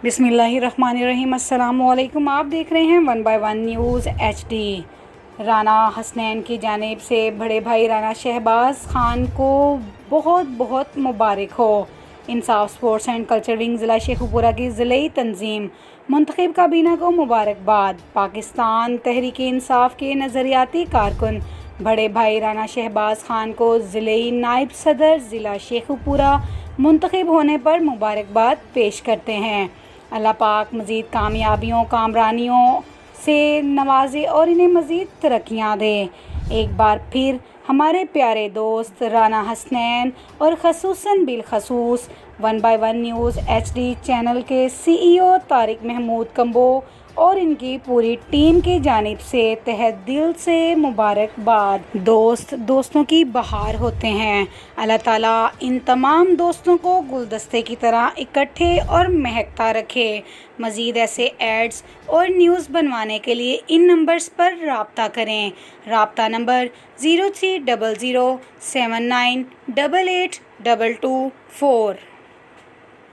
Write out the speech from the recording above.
बिस्मिल्लाहिर्रहमानिर्रहीम। अस्सलाम वालेकुम। आप देख रहे हैं 1 by 1 news HD। Rana Hasnain की जानिब से बड़े भाई राना शहबाज खान को बहुत बहुत मुबारक हो। इंसाफ स्पोर्ट्स एंड कल्चर विंग ज़िला शेखुपुरा की ज़िलई तंजीम मुंतखब काबीना को मुबारकबाद। पाकिस्तान तहरीक इंसाफ के नज़रियाती कारकुन बड़े भाई राना शहबाज खान को ज़िलई नायब सदर ज़िला शेखुपुरा मुंतखब होने पर मुबारकबाद पेश करते हैं। अल्लाह पाक मज़ीद कामयाबियों कामरानियों से नवाजे और इन्हें मज़ीद तरक्कियाँ दे। एक बार फिर हमारे प्यारे दोस्त राना हसनैन और ख़ुसूसन बिलखसूस 1 बाय 1 न्यूज़ HD चैनल के CEO तारिक महमूद कंबो और इनकी पूरी टीम की जानिब से तहे दिल से मुबारकबाद। दोस्त दोस्तों की बहार होते हैं। अल्लाह ताला इन तमाम दोस्तों को गुलदस्ते की तरह इकट्ठे और महकता रखे। मज़ीद ऐसे एड्स और न्यूज़ बनवाने के लिए इन नंबर्स पर रब्ता करें। रब्ता नंबर 030079882224।